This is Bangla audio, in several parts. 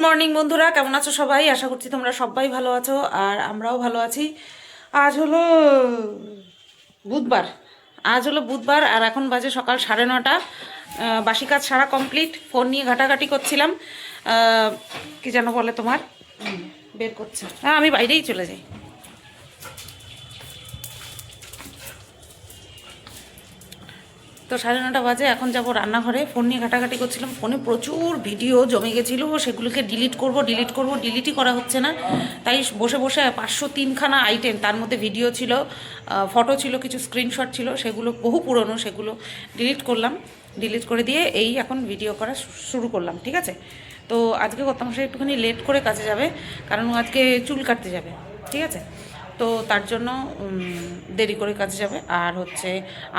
মর্নিং বন্ধুরা, কেমন আছো সবাই? আশা করছি তোমরা সবাই ভালো আছো আর আমরাও ভালো আছি। আজ হলো বুধবার। আর এখন বাজে সকাল 9:30। বাসি কাজ সারা কমপ্লিট। ফোন নিয়ে ঘাটাঘাটি করছিলাম। কি যেন বলে তোমার, বের করছে। হ্যাঁ, আমি বাইরেই চলে যাই। তো 9:30 বাজে, এখন যাব রান্নাঘরে। ফোন নিয়ে ঘাটাঘাটি করছিলাম। ফোনে প্রচুর ভিডিও জমে গেছিলো, সেগুলোকে ডিলিটই করা হচ্ছে না। তাই বসে বসে 503খানা আইটেম, তার মধ্যে ভিডিও ছিল, ফটো ছিল, কিছু স্ক্রিনশট ছিল, সেগুলো বহু পুরনো, সেগুলো ডিলিট করলাম। ডিলিট করে দিয়ে এই এখন ভিডিও করা শুরু করলাম, ঠিক আছে? তো আজকে কর্তামশাই একটুখানি লেট করে কাজে যাবে, কারণ ও আজকে চুল কাটতে যাবে, ঠিক আছে? তো তার জন্য দেরি করে কাজে যাবে। আর হচ্ছে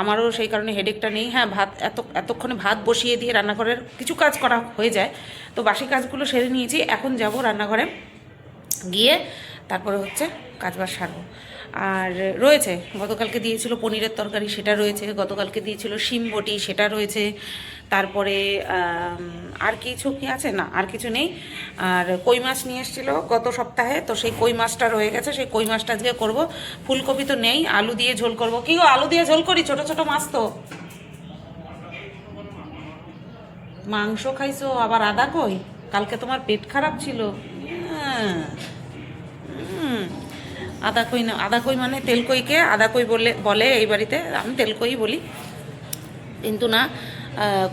আমারও সেই কারণে হেডেকটা নেই। হ্যাঁ, এতক্ষণে ভাত বসিয়ে দিয়ে রান্নাঘরের কিছু কাজ করা হয়ে যায়। তো বাসি কাজগুলো সেরে নিয়েছি। এখন যাব রান্নাঘরে, গিয়ে তারপরে হচ্ছে কাজবাজ সারবো। আর রয়েছে, গতকালকে দিয়েছিল পনিরের তরকারি, সেটা রয়েছে। গতকালকে দিয়েছিল শিম বটি, সেটা রয়েছে। তারপরে আর কিছু কি আছে? না, আর কিছু নেই। আর কই মাছ নিয়ে এসেছিলো গত সপ্তাহে, তো সেই কই মাছটা রয়ে গেছে। সেই কই মাছটা আজকে করবো। ফুলকপি তো নেই, আলু দিয়ে ঝোল করব। কি গো, আলু দিয়ে ঝোল করি? ছোট ছোট মাছ তো। মাংস খাইছো আবার? আদা কই? কালকে তোমার পেট খারাপ ছিল। হ্যাঁ। আদা কই না, আদা কই মানে তেলকইকে আদা কই বলে এই বাড়িতে। আমি তেলকই বলি, কিন্তু না,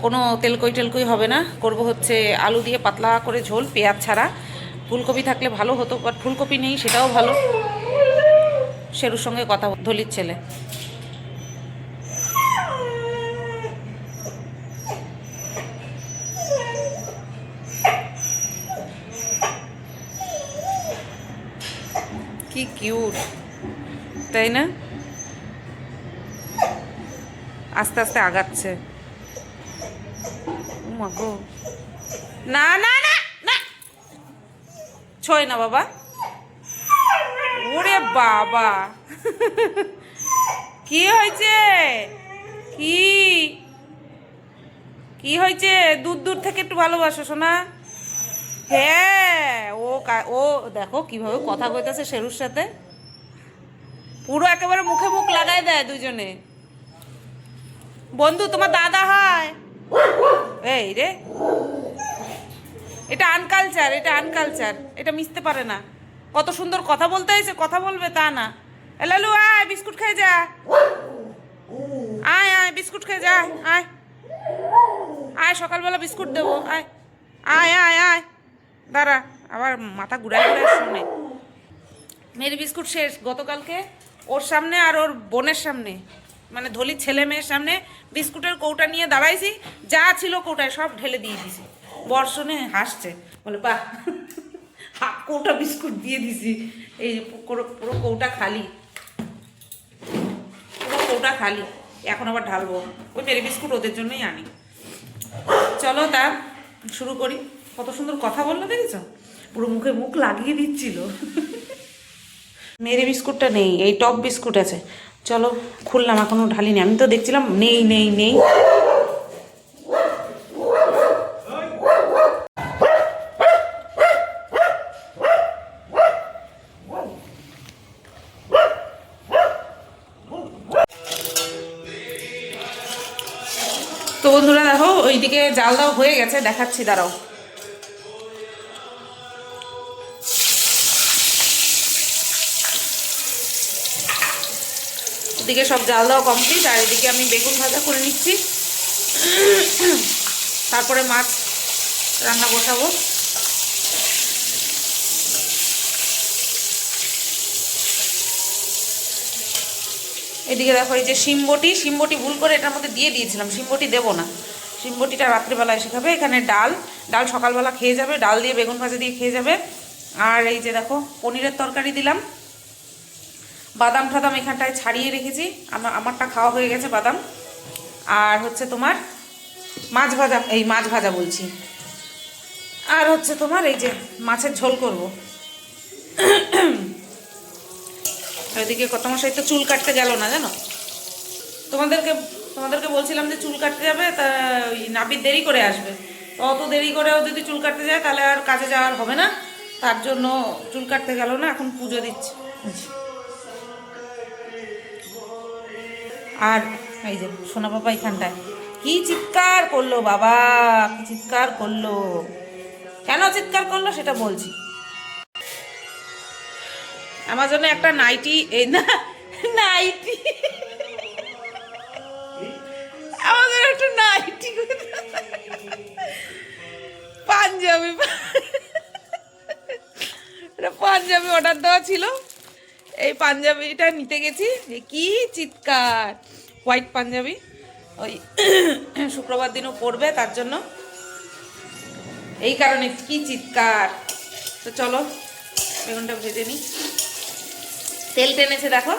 কোনো তেলকই হবে না। করব হচ্ছে আলু দিয়ে পাতলা করে ঝোল, পেঁয়াজ ছাড়া। ফুলকপি থাকলে ভালো হতো, বাট ফুলকপি নেই, সেটাও ভালো। শেরুর সঙ্গে কথা, ধলির ছেলে। কি কিউট, তাই না? আস্তে আস্তে আগাচ্ছে। মাগো, না না না না, ছয় না বাবা। ওরে বাবা, কি হয়েছে? কি কি হয়েছে? দূর দূর থেকে একটু ভালোবাসো শোনা। হ্যাঁ, ও দেখো কিভাবে কথা কইতেছে শেরুর সাথে। পুরো একেবারে মুখে মুখ লাগাই দেয় দুজনে। বন্ধু, তোমার দাদা হয়। এই রে, এটা আনকালচার, এটা মিশতে পারে না। কত সুন্দর কথা বলতে হয়েছে, কথা বলবে তা না। লালু আয়, বিস্কুট খেয়ে যা। আয় আয়, বিস্কুট খেয়ে যা। আয় আয়, সকালবেলা বিস্কুট দেবো। আয় আয় আয় আয়, দাঁড়া, আবার মাথা ঘুরায় ঘুরায় শোনে। মেরি বিস্কুট শেষ গতকালকে। ওর সামনে আর ওর বোনের সামনে, মানে ধলির ছেলে মেয়ের সামনে বিস্কুটের কৌটা নিয়ে দাঁড়াইছি। যা ছিল কৌটায় সব ঢেলে দিয়ে দিছি। বর্ষণে হাসছে, বলে বাহ, হাফ কৌটা বিস্কুট দিয়ে দিছি। এই পুরো পুরো কৌটা খালি, পুরো কৌটা খালি। এখন আবার ঢালবো। ওই মেরি বিস্কুট ওদের জন্যই আনি। চলো তা শুরু করি। কত সুন্দর কথা বললো দেখেছ? পুরো মুখে মুখ লাগিয়ে দিচ্ছিল। মেরি বিস্কুটটা নেই, এই টপ বিস্কুট আছে। চলো খুললাম, এখনো ঢালিনি। আমি তো দেখছিলাম নেই নেই নেই। তো বন্ধুরা দেখো, ওইদিকে জাল দাও হয়ে গেছে, দেখাচ্ছি, দাঁড়াও। ওদিকে সব জাল দেওয়া কমপ্লিট, আর এদিকে আমি বেগুন ভাজা করে নিচ্ছি। তারপরে মাছ রান্না বসাবো। এদিকে দেখো, এই যে শিমবটি ভুল করে এটার মধ্যে দিয়ে দিয়েছিলাম। শিমবটি দেবো না, শিমবটিটা রাত্রিবেলা এসে খাবে। এখানে ডাল সকালবেলা খেয়ে যাবে, ডাল দিয়ে বেগুন ভাজা দিয়ে খেয়ে যাবে। আর এই যে দেখো, পনিরের তরকারি দিলাম। বাদাম টাদাম এখানটায় ছাড়িয়ে রেখেছি, আমারটা খাওয়া হয়ে গেছে বাদাম। আর হচ্ছে তোমার মাছ ভাজা বলছি। আর হচ্ছে তোমার এই যে মাছের ঝোল করব। ওইদিকে কর্তামশাই তো চুল কাটতে গেল না, জানো? তোমাদেরকে বলছিলাম যে চুল কাটতে যাবে, তা ওই নাবির দেরি করে আসবে। অত দেরি করেও যদি চুল কাটতে যায় তাহলে আর কাজে যাওয়ার হবে না, তার জন্য চুল কাটতে গেল না, এখন পুজো দিচ্ছে। আর এই যে সোনা বাবা এখানটায় কি চিৎকার করলো বাবা, কি চিৎকার করলো, কেন চিৎকার করলো সেটা বলছি। আমার জন্য একটা নাইটি, এই না নাইটি, আমাদের একটা নাইটি, পাঞ্জাবি, পাঞ্জাবি অর্ডার দেওয়া ছিল, এই পাঞ্জাবিটা নিতে গেছি, কি চিৎকার, হোয়াইট পাঞ্জাবি, ওই শুক্রবার দিনও পরবে তার জন্য, এই কারণে কি চিৎকার। তো চলো বেগুনটা ভেজে নিই, তেল টেনেছে দেখো,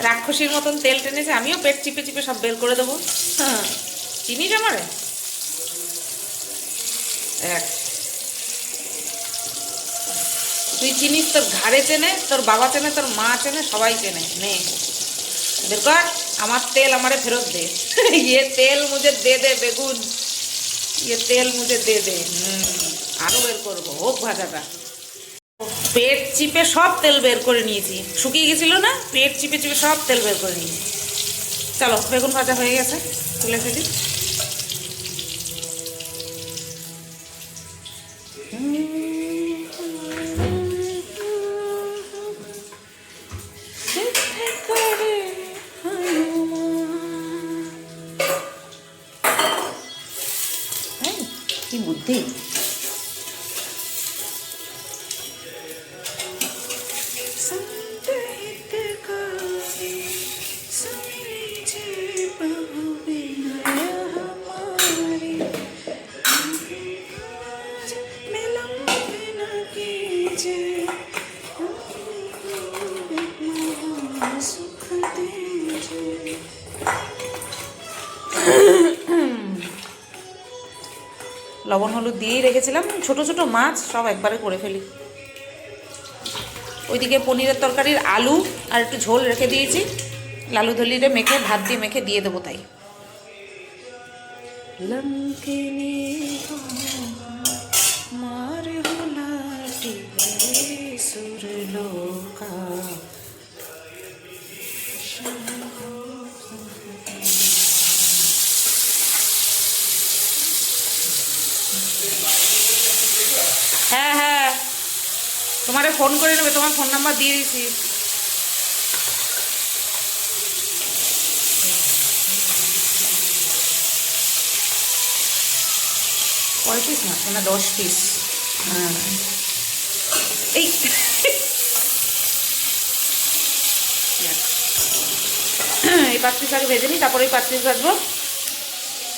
রাক্ষসীর মতন তেল টেনেছে, আমিও পেট চিপে চিপে সব বের করে দেবো। হ্যাঁ চিনিস আমারে, এক তুই চিনিস, তোর ঘাড়ে চেনে, তোর বাবা চেনে, তোর মা চেনে, সবাই চেনে, নে বের কর, আমার তেল আমারে ফেরত দে। ये तेल मुझे दे दे বেগুন, ये तेल मुझे दे दे। আরো বের করবো, হোক ভাজাটা। পেট চিপে সব তেল বের করে নিয়েছি, শুকিয়ে গেছিল না, পেট চিপে চিপে সব তেল বের করে নিয়েছি। চলো বেগুন ভাজা হয়ে গেছে, তুলে ফেলি। কি বুদ্ধি, লবণ হলুদ দিয়েই রেখেছিলাম, ছোট ছোট মাছ সব একবারে করে ফেলি। ওইদিকে পনিরের তরকারির আলু আর একটু ঝোল রেখে দিয়েছি, লালু ধলিরে মেখে ভাত দিয়ে মেখে দিয়ে দেবো তাই। হ্যাঁ হ্যাঁ তোমারে ফোন করে নেবে, তোমার ফোন নাম্বার দিয়ে দিয়েছি। কয় পিস মাছ না, 10 পিস। হ্যাঁ এই এই 5 পিস আগে ভেজে নিই, তারপরে এই 5 পিস ভাজবো,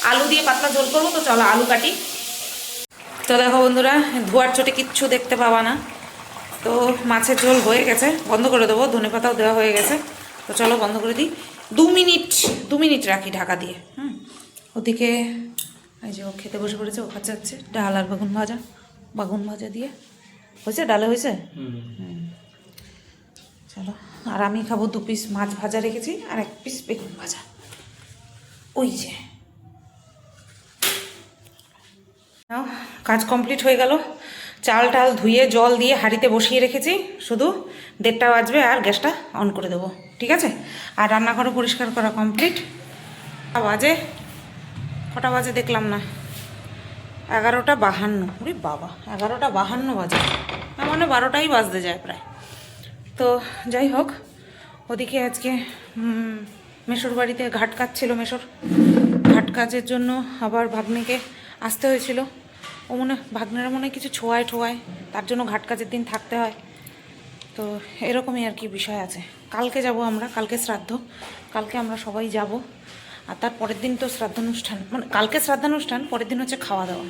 আলু দিয়ে পাতলা ঝোল করবো। তো চলো আলু কাটি। তো দেখো বন্ধুরা, ধোয়ার চোটে কিচ্ছু দেখতে পাবা না, তো মাছের ঝোল হয়ে গেছে, বন্ধ করে দেবো, ধনেপাতাও দেওয়া হয়ে গেছে। তো চলো বন্ধ করে দিই, 2 মিনিট রাখি ঢাকা দিয়ে। ওদিকে এই যে ও খেতে বসে পড়েছে, ও খাচ্ছে হচ্ছে ডাল আর বেগুন ভাজা দিয়ে হয়েছে, ডালে হয়েছে। চলো, আর আমি খাবো 2 পিস মাছ ভাজা রেখেছি আর 1 পিস বেগুন ভাজা। ওই যে কাজ কমপ্লিট হয়ে গেল, চাল টাল ধুয়ে জল দিয়ে হাঁড়িতে বসিয়ে রেখেছি, শুধু 1:30 বাজবে আর গ্যাসটা অন করে দেবো, ঠিক আছে। আর রান্নাঘরও পরিষ্কার করা কমপ্লিট। কটা বাজে দেখলাম না, 11:52। ওরে বাবা, 11:52 বাজে, মানে 12টাই বাজতে যায় প্রায়। তো যাই হোক, ওদিকে আজকে মেশোর বাড়িতে ঘাট কাজ ছিল, মেশোর ঘাট কাজের জন্য আবার ভাগ্নিকে আসতে হয়েছিল। ও ভাগ্নেরা মনে হয় কিছু ছোঁয়ায়, তার জন্য ঘাট কাজের দিন থাকতে হয়। তো এরকমই আর কি বিষয় আছে। কালকে যাব আমরা, কালকে শ্রাদ্ধ, কালকে আমরা সবাই যাব। আর তার পরের দিন তো শ্রাদ্ধানুষ্ঠান, মানে কালকে শ্রাদ্ধানুষ্ঠান, পরের দিন হচ্ছে খাওয়া দাওয়া।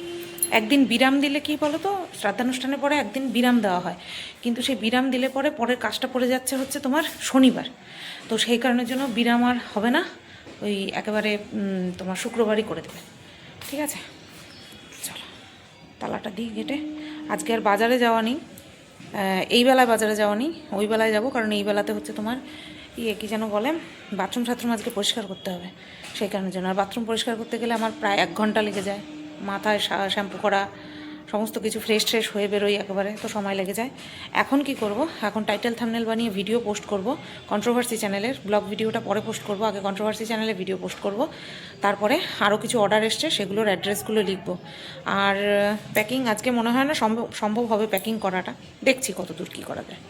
একদিন বিরাম দিলে কি বলো তো, শ্রাদ্ধানুষ্ঠানের পরে একদিন বিরাম দেওয়া হয়, কিন্তু সেই বিরাম দিলে পরের কাজটা পড়ে যাচ্ছে হচ্ছে তোমার শনিবার। তো সেই কারণের জন্য বিরাম আর হবে না, ওই একেবারে তোমার শুক্রবারই করে দেবে, ঠিক আছে। চলো তালাটা দিই গেটে। আজকে আর বাজারে যাওয়া নেই, এই বেলায় বাজারে যাওয়া নেই, ওই বেলায় যাবো, কারণ এই বেলাতে হচ্ছে তোমার কি যেন বলে, বাথরুম আজকে পরিষ্কার করতে হবে, সেই কারণের জন্য। আর বাথরুম পরিষ্কার করতে গেলে আমার প্রায় 1 ঘন্টা লেগে যায়, মাথায় শ্যাম্পু করা, সমস্ত কিছু ফ্রেশ ট্রেশ হয়ে বেরোই একেবারে, তো সময় লেগে যায়। এখন কি করব, এখন টাইটেল থাম্বনেল বানিয়ে ভিডিও পোস্ট করব কন্ট্রোভার্সি চ্যানেলের। ব্লগ ভিডিওটা পরে পোস্ট করব, আগে কন্ট্রোভার্সি চ্যানেলে ভিডিও পোস্ট করব, তারপরে আরও কিছু অর্ডার এসছে সেগুলোর অ্যাড্রেসগুলো লিখব। আর প্যাকিং আজকে মনে হয় না সম্ভব হবে প্যাকিং করাটা, দেখছি কত দূর কী করা যায়।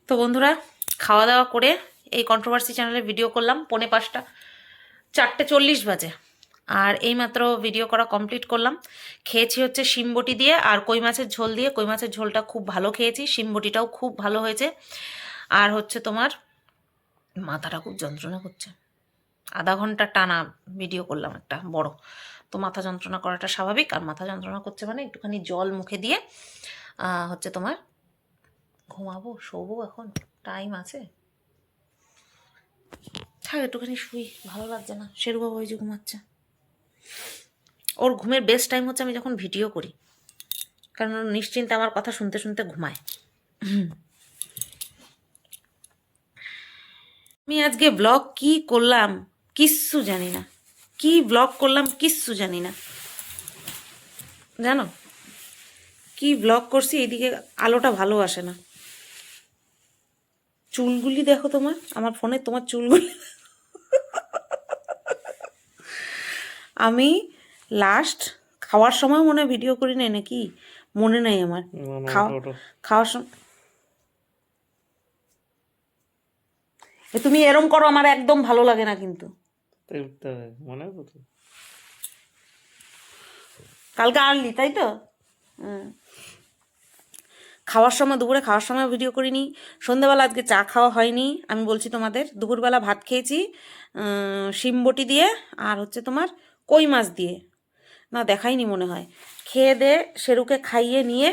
তো বন্ধুরা, খাওয়া দাওয়া করে এই কন্ট্রোভার্সি চ্যানেলে ভিডিও করলাম 4:45, 4:40 বাজে, আর এইমাত্র ভিডিও করা কমপ্লিট করলাম। খেয়েছি হচ্ছে শিমবটি দিয়ে আর কই মাছের ঝোল দিয়ে। কই মাছের ঝোলটা খুব ভালো খেয়েছি, শিমবটিটাও খুব ভালো হয়েছে। আর হচ্ছে তোমার মাথাটা খুব যন্ত্রণা করছে, আধা ঘন্টা টানা ভিডিও করলাম একটা বড়, তো মাথা যন্ত্রণা করাটা স্বাভাবিক। আর মাথা যন্ত্রণা করছে মানে একটুখানি জল মুখে দিয়ে হচ্ছে তোমার ঘুমাবো, শোবো, এখন টাইম আছে, থাক একটুখানি শুই, ভালো লাগছে না। শেরু বাবা ওই যে ঘুমাচ্ছে, ওর ঘুমের বেস্ট টাইম হচ্ছে আমি যখন ভিডিও করি, কারণ ওর নিশ্চিন্তে আমার কথা শুনতে শুনতে ঘুমায়। আমি আজকে ব্লগ কি করলাম কিচ্ছু জানি না, কি ব্লগ করলাম কিচ্ছু জানি না, জানো কি ব্লগ করছি। এইদিকে আলোটা ভালো আসে না, চুলগুলি দেখো তোমার, আমার ফোনে তোমার চুলগুলি। আমি লাস্ট খাওয়ার সময় মনে হয় ভিডিও করি নাই নাকি, মনে নাই আমার। খাওয়ার সময় তুমি এরম করো, আমার একদম ভালো লাগে না কিন্তু। কালকে আনলি তাই তো? খাওয়ার সময়, দুপুরে খাওয়ার সময় ভিডিও করিনি, সন্ধ্যাবেলা আজকে চা খাওয়া হয়নি। আমি বলছি তোমাদের, দুপুরবেলা ভাত খেয়েছি শিমবটি দিয়ে আর হচ্ছে তোমার কই মাছ দিয়ে, না দেখাইনি মনে হয়। খেয়ে দে শেরুকে খাইয়ে নিয়ে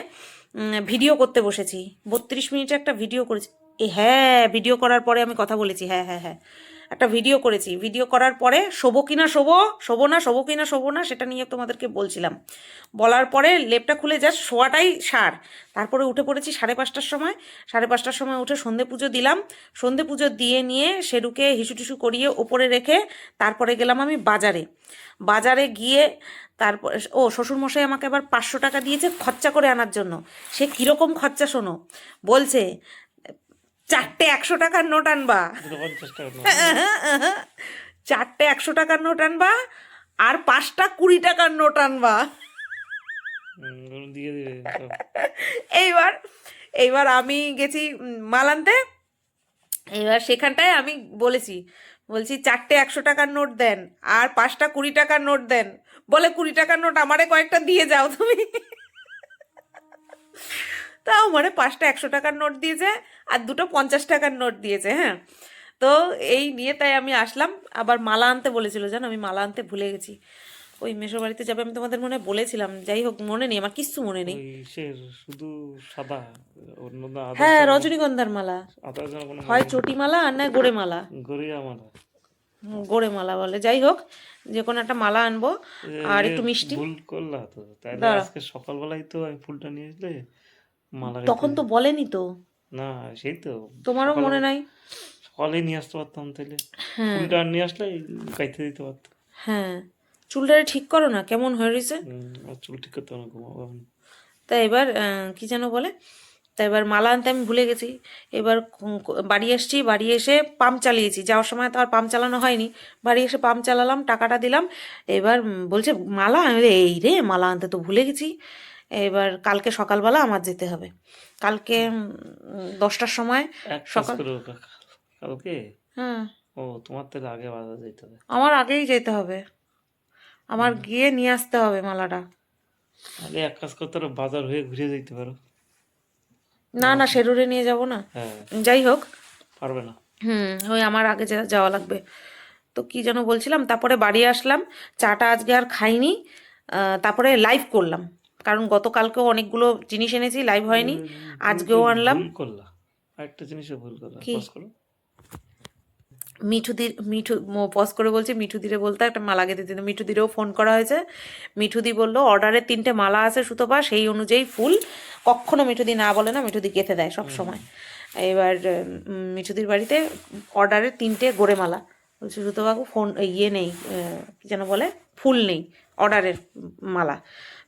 ভিডিও করতে বসেছি। 32 মিনিটে একটা ভিডিও করেছি। হ্যাঁ, ভিডিও করার পরে আমি কথা বলেছি, হ্যাঁ হ্যাঁ হ্যাঁ, একটা ভিডিও করেছি। ভিডিও করার পরে শোবো কিনা শোবো কিনা শোবো না সেটা নিয়ে তোমাদেরকে বলছিলাম। বলার পরে লেপটা খুলে জাস্ট শোয়াটাই সার। তারপরে উঠে পড়েছি 5:30টার সময়। 5:30টার সময় উঠে সন্ধে পুজো দিলাম। সন্ধে পুজো দিয়ে নিয়ে শেরুকে হিসু টিসু করিয়ে ওপরে রেখে তারপরে গেলাম আমি বাজারে গিয়ে তারপর শ্বশুরমশাই আমাকে আবার 500 টাকা দিয়েছে খরচা করে আনার জন্য। সে কীরকম খরচা শোনো, বলছে 4টে 100 টাকার নোট আনবা, 4টে 100 টাকার নোট আনবা আর 5টা 20 টাকার নোট আনবা। এইবার আমি গেছি মাল আনতে। এইবার সেখানটায় আমি বলছি 4টে 100 টাকার নোট দেন আর 5টা 20 টাকার নোট দেন। বলে 20 টাকার নোট আমারে কয়েকটা দিয়ে যাও তুমি। তাও মানে 5টা 100 টাকার নোট দিয়েছে আর 2টো 50 টাকার নোট দিয়েছে। হ্যাঁ, তো এই নিয়ে তাই আমি আসলাম। আবার মালা আনতে বলেছিল, জানো আমি মালা আনতে ভুলে গেছি। ওই মেশো বাড়িতে যাবে আমি তোমাদের মনে বলেছিলাম, যাই হোক মনে নেই, আমার কিচ্ছু মনে নেই। শুধু সাদা, হ্যাঁ, রজনীগন্ধার মালা, হয় চটি মালা আর নয় গোড়ে মালা, গোড়ে মালা বলে। যাই হোক, যে কোনো একটা মালা আনবো আর একটু মিষ্টি। ভুল করলা তো, তাইলে আজকে সকালবেলায় তো আমি ফুলটা নিয়ে আসলে মালা তখন তো বলেনি তো না, সেই তো তোমারও মনে নাই। সকালে নিয়ে আসতে পারতাম, তাহলে ফুলটা নিয়ে আসলে গাইতে দিতে পারতাম। হ্যাঁ, চুলটারে ঠিক করো না, কেমন হয়ে রয়েছে। চুল ঠিক করতে হবে, ঘুমাবো। তা এবার কি যেন বলে, তা এবার মালা আনতে আমি ভুলে গেছি। এবার বাড়ি এসেছি, বাড়ি এসে পাম্প চালিয়েছি, যাওয়ার সময় তো আর পাম্প চালানো হয়নি। বাড়ি এসে পাম্প চালালাম, টাকাটা দিলাম। এবার বলছে মালা, এই রে মালা আনতে তো ভুলে গেছি। এবার কালকে সকালবেলা আমার যেতে হবে, কালকে 10টার সময় সকাল। কালকে? হ্যাঁ, ও তোমার থেকে আগে বাজার যেতে হবে। আমার আগেই যেতে হবে, আমার গিয়ে নিয়ে আসতে হবে মালাটা। আগে এক কাজ করতে পারো, বাজার হয়ে ঘুরে যেতে পারো। না শেরুরে নিয়ে যাব না। যাই হোক, পারবে না। ওই আমার আগে যাওয়া লাগবে। তো কি যেন বলছিলাম, তারপরে বাড়ি আসলাম, চাটা আজকে আর খাইনি। তারপরে লাইভ করলাম, কারণ গতকালকেও অনেকগুলো জিনিস এনেছি, লাইভ হয়নি, আজকেও আনলাম। ভুল করলা, আরেকটা জিনিসও ভুল করলা। পজ করো। মিঠু পজ করে বলছি, মিঠুদিরে বলতে একটা মালা গেঁথে দিতে। মিঠুদিরেও ফোন করা হয়েছে। মিঠুদি বললো অর্ডারে 3টে মালা আছে সুতপা, সেই অনুযায়ী ফুল। কখনো মিঠুদি না বলে না, মিঠুদি গেঁথে দেয় সব সময়। এবার মিঠুদির বাড়িতে অর্ডারে 3টে গোড়ে মালা, বলছি সুতোবাবু ফোন ইয়ে নেই, কী যেন বলে, ফুল নেই অর্ডারের মালা।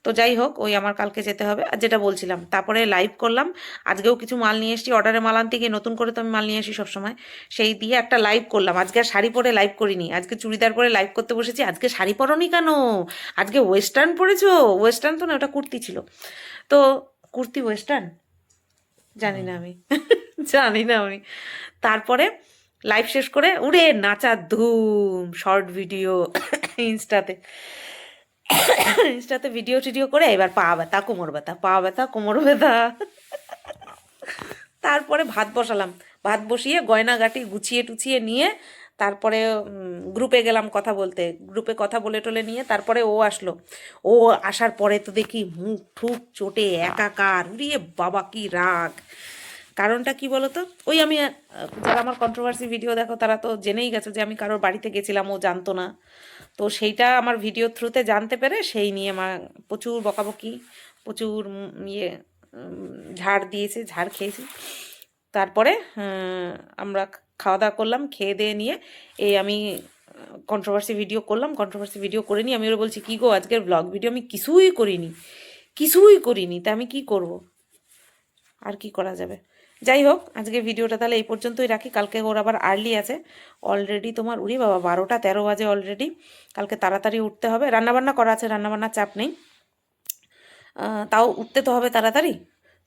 তো যাই হোক, ওই আমার কালকে যেতে হবে। আর যেটা বলছিলাম, তারপরে লাইভ করলাম। আজকেও কিছু মাল নিয়ে এসেছি অর্ডারের মাল আনতে গিয়ে, নতুন করে তো আমি মাল নিয়ে আসি সবসময়, সেই দিয়ে একটা লাইভ করলাম। আজকে আর শাড়ি পরে লাইভ করিনি, আজকে চুড়িদার পরে লাইভ করতে বসেছি। আজকে শাড়ি পরনি কেন? আজকে ওয়েস্টার্ন পরেছো? ওয়েস্টার্ন তো না, ওটা কুর্তি ছিল। তো কুর্তি ওয়েস্টার্ন জানি না আমি জানি না আমি। তারপরে লাইভ শেষ করে উড়ে নাচার ধুম, শর্ট ভিডিও ইনস্টাতে ইনস্টাতে ভিডিও টিডিও করে এবার পা ব্যথা, কোমর ব্যথা, পা ব্যথা, কোমর ব্যথা। তারপরে ভাত বসালাম, ভাত বসিয়ে গয়নাগাটি গুছিয়ে টুছিয়ে নিয়ে তারপরে গ্রুপে গেলাম কথা বলতে। গ্রুপে কথা বলে টলে নিয়ে তারপরে ও আসলো। ও আসার পরে তো দেখি মুখ ঠুক চোটে একাকার, উড়িয়ে বাবা কি রাগ। কারণটা কি বলতো, ওই আমি যারা আমার কন্ট্রোভার্সি ভিডিও দেখো তারা তো জেনেই গেছো যে আমি কারোর বাড়িতে গেছিলাম, ও জানতো না। তো সেইটা আমার ভিডিও থ্রুতে জানতে পেরে সেই নিয়ে আমার প্রচুর বকাবকি, প্রচুর ইয়ে ঝাড় দিয়েছে, ঝাড় খেয়েছি। তারপরে আমরা খাওয়া দাওয়া করলাম, খেয়ে দিয়ে নিয়ে এই আমি কন্ট্রোভার্সি ভিডিও করলাম। কন্ট্রোভার্সি ভিডিও করে নিয়ে আমি ওরা বলছি, কী গো আজকের ব্লগ ভিডিও আমি কিছুই করিনি, কিছুই করিনি, তা আমি কি করব, আর কি করা যাবে। যাই হোক, আজকে ভিডিওটা তাহলে এই পর্যন্তই রাখি। কালকে ওর আবার আর্লি আছে অলরেডি, তোমার উড়ি বাবা 12টা 13 বাজে অলরেডি। কালকে তাড়াতাড়ি উঠতে হবে, রান্নাবান্না করা আছে, রান্নাবান্নার চাপ নেই, তাও উঠতে তো হবে তাড়াতাড়ি।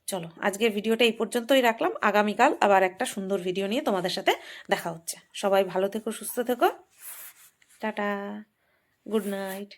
চলো, আজকের ভিডিওটা এই পর্যন্তই রাখলাম। আগামীকাল আবার একটা সুন্দর ভিডিও নিয়ে তোমাদের সাথে দেখা হচ্ছে। সবাই ভালো থেকো, সুস্থ থেকো, টাটা, গুড নাইট।